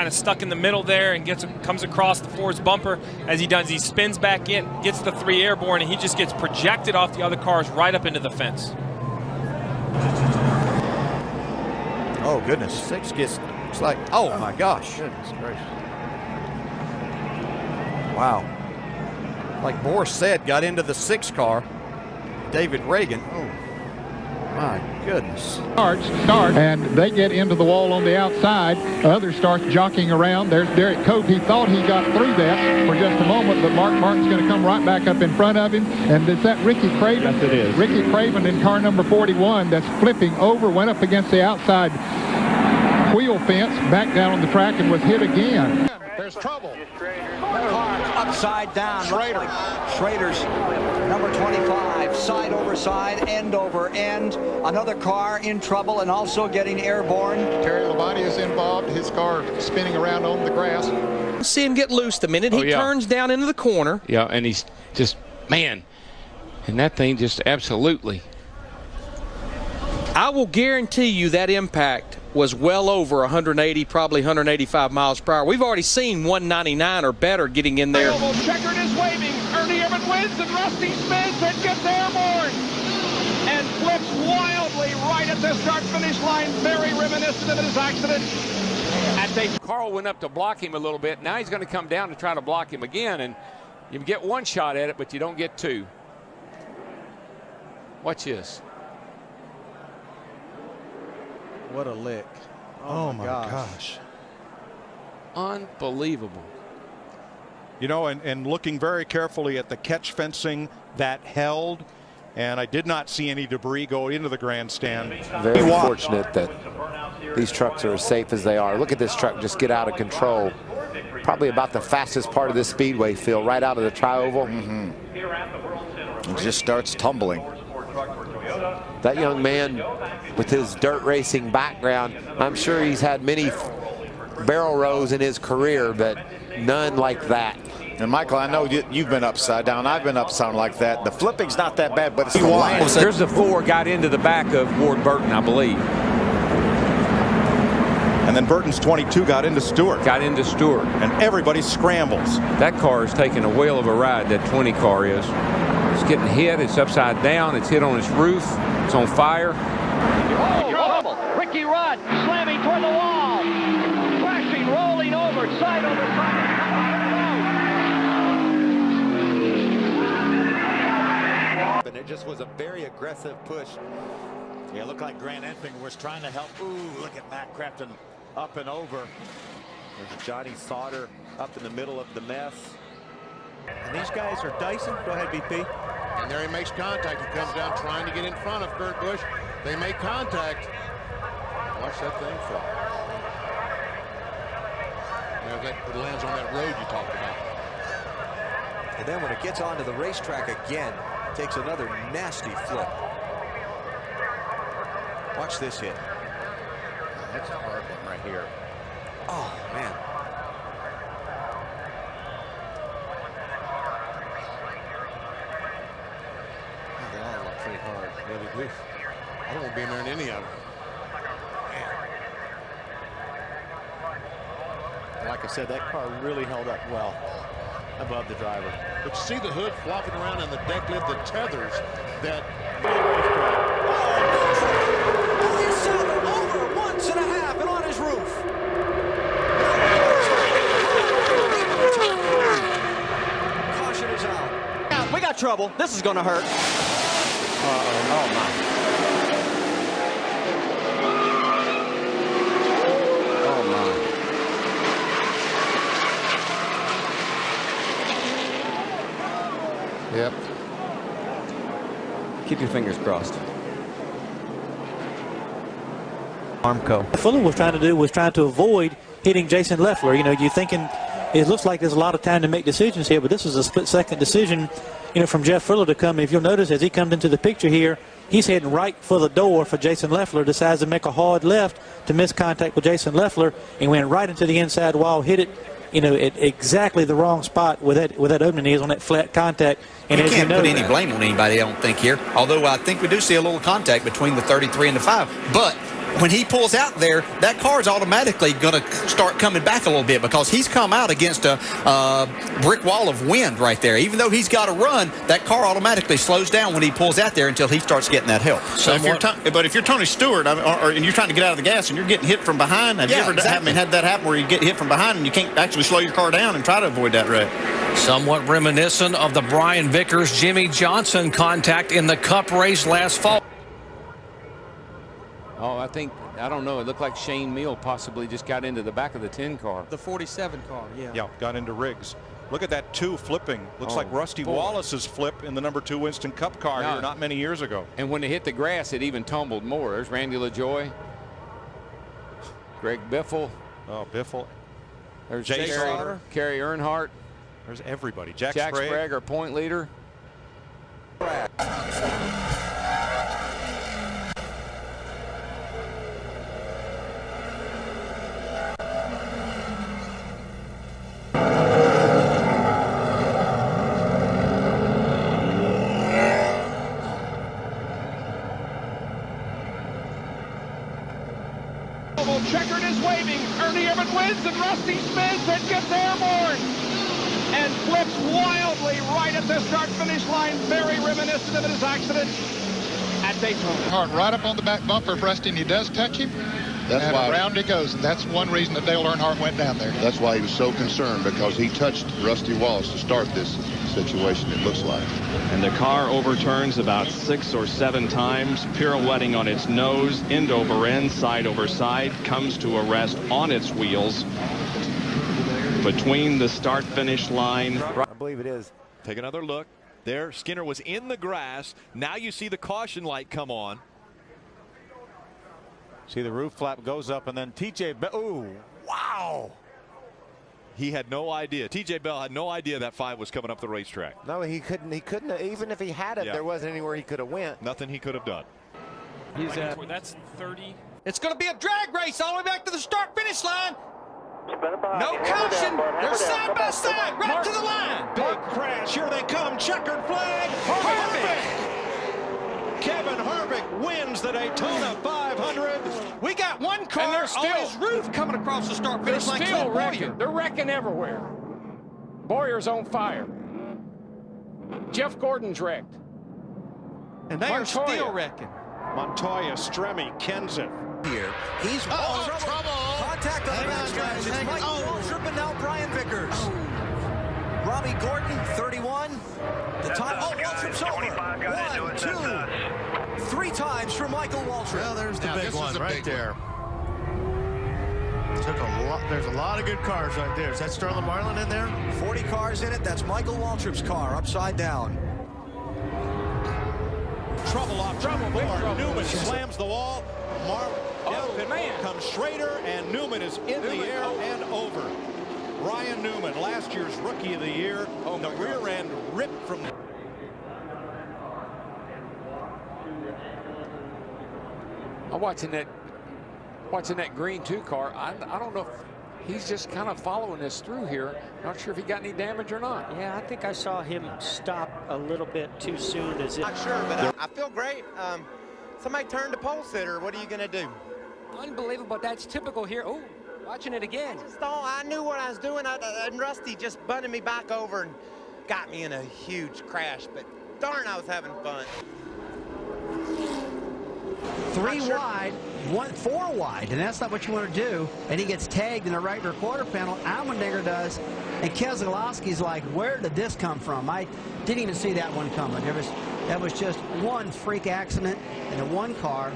kind of stuck in the middle there and comes across the Ford's bumper. As he does, he spins back in, gets the 3 airborne, and he just gets projected off the other cars right up into the fence. Oh, goodness. 6 gets, it's like, oh, my gosh. Goodness gracious. Wow. Like Boris said, got into the 6 car. David Reagan. Oh, my goodness. Start, and they get into the wall on the outside. Others start jockeying around. There's Derek Cope. He thought he got through that for just a moment, but Mark Martin's going to come right back up in front of him. And is that Ricky Craven? Yes, it is. Ricky Craven in car number 41 that's flipping over, went up against the outside wheel fence, back down on the track, and was hit again. There's trouble. Car upside down. Schrader. Schrader's number 25, side over side, end over end. Another car in trouble and also getting airborne. Terry Labonte is involved. His car spinning around on the grass. See him get loose the minute he turns down into the corner. Yeah, and he's just, man, and that thing just absolutely. I will guarantee you that impact was well over 180, probably 185 miles per hour. We've already seen 199 or better getting in there. Checkered is waving. Ernie Ehrman wins and Rusty spins and gets airborne and flips wildly right at the start-finish line. Very reminiscent of his accident. Carl went up to block him a little bit. Now he's going to come down to try to block him again, and you get one shot at it, but you don't get two. Watch this. What a lick. Oh my gosh. Unbelievable. You know, and looking very carefully at the catch fencing that held, and I did not see any debris go into the grandstand. Very fortunate that these trucks are as safe as they are. Look at this truck just get out of control. Probably about the fastest part of this speedway, Phil, right out of the tri-oval. It just starts tumbling. That young man with his dirt racing background, I'm sure he's had many barrel rolls in his career, but none like that. And Michael, I know you've been upside down. I've been upside down like that. The flipping's not that bad, but it's the line. Here's the 4 got into the back of Ward Burton, I believe. And then Burton's 22 got into Stewart. And everybody scrambles. That car is taking a whale of a ride, that 20 car is. It's getting hit. It's upside down. It's hit on its roof. It's on fire. Trouble. Ricky Rudd slamming toward the wall. Crashing, rolling over, side over side. And it just was a very aggressive push. Yeah, it looked like Grant Enfinger was trying to help. Ooh, look at Matt Crafton up and over. There's Johnny Sauter up in the middle of the mess. And these guys are dicing. Go ahead, BP. And there he makes contact. He comes down trying to get in front of Kurt Busch. They make contact. Watch that thing fall. It lands on that road you talked about. And then when it gets onto the racetrack again, takes another nasty flip. Watch this hit. That's a hard one right here. Oh, man. They all look pretty hard. Really do. I don't want to be in there in any of them. Man. Like I said, that car really held up well above the driver. But you see the hood flopping around and the deck lid, the tethers that... Over 1.5 and on his roof. Caution is out. We got trouble. This is going to hurt. Oh, my. Oh, my. Yep. Keep your fingers crossed. Armco. Fuller was trying to avoid hitting Jason Leffler. You know, you're thinking it looks like there's a lot of time to make decisions here, but this is a split-second decision, you know, from Jeff Fuller to come. If you'll notice, as he comes into the picture here, he's heading right for the door for Jason Leffler, decides to make a hard left to miss contact with Jason Leffler, and went right into the inside wall, hit it, you know, at exactly the wrong spot where that opening is on that flat contact. And you can't put any blame on anybody, I don't think, here. Although I think we do see a little contact between the 33 and the 5. But when he pulls out there, that car is automatically going to start coming back a little bit because he's come out against a brick wall of wind right there. Even though he's got to run, that car automatically slows down when he pulls out there until he starts getting that help. So if you're Tony Stewart, and you're trying to get out of the gas and you're getting hit from behind, have you ever had that happen where you get hit from behind and you can't actually slow your car down and try to avoid that wreck? Somewhat reminiscent of the Brian Vickers, Jimmy Johnson contact in the Cup race last fall. Oh, I don't know. It looked like Shane Meal possibly just got into the back of the 10 car. The 47 car, yeah. Yeah, got into Riggs. Look at that 2 flipping. Looks like Rusty Wallace's flip in the number 2 Winston Cup car here not many years ago. And when it hit the grass, it even tumbled more. There's Randy LaJoy. Greg Biffle. Oh, Biffle. There's Jay Sauter. Kerry Earnhardt. There's everybody. Jack Sprague, our point leader. Checkered is waving. Ernie Irvan wins, and Rusty Spence that gets airborne and flips wildly right at the start-finish line. Very reminiscent of his accident at Daytona. Right up on the back bumper of Rusty, and he does touch him. That's and why around he goes. And that's one reason that Dale Earnhardt went down there. That's why he was so concerned, because he touched Rusty Wallace to start this situation, it looks like. And the car overturns about 6 or 7 times, pirouetting on its nose, end over end, side over side, comes to a rest on its wheels between the start-finish line. I believe it is. Take another look. There, Skinner was in the grass. Now you see the caution light come on. See the roof flap goes up, and then TJ Bell. Ooh, wow. He had no idea. TJ Bell had no idea that 5 was coming up the racetrack. No, he couldn't. Even if he had it, there wasn't anywhere he could have went. Nothing he could have done. That's 30. It's going to be a drag race all the way back to the start-finish line. No caution. They're side by side, right to the line. Big crash. Here they come. Checkered flag. Harvick. Kevin Harvick wins the Daytona 500. We got one car on his roof coming across the start-finish line. Still wrecking. They're wrecking everywhere. Boyer's on fire. Jeff Gordon's wrecked. And they are still wrecking. Montoya, Stremme, Kenseth. Here. He's trouble. Contact on the backstretch. It's Mike Waltrip and now Brian Vickers. Robbie Gordon, 31. The time. Waltrip's over. 1, 2, 3 times for Michael Waltrip. Well, there's the big one right there. Took a lot. There's a lot of good cars right there. Is that Sterling Marlin in there? 40 cars in it. That's Michael Waltrip's car, upside down. Trouble off trouble. Newman slams the wall. Comes Schrader, and Newman is in the air and over. Ryan Newman, last year's Rookie of the Year. The rear end ripped from. I'm watching that green 2 car. I don't know if he's just kind of following this through here. Not sure if he got any damage or not. Yeah, I think I saw him stop a little bit too soon. Not sure, but I feel great. Somebody turned the pole sitter. What are you going to do? Unbelievable. That's typical here. Oh, watching it again. I knew what I was doing. And Rusty just bunted me back over and got me in a huge crash. But darn, I was having fun. 3 wide, 4 wide, and that's not what you want to do. And he gets tagged in the right rear quarter panel. Allmendinger does, and Keselowski's like, where did this come from? I didn't even see that one coming. That was just one freak accident in the one car.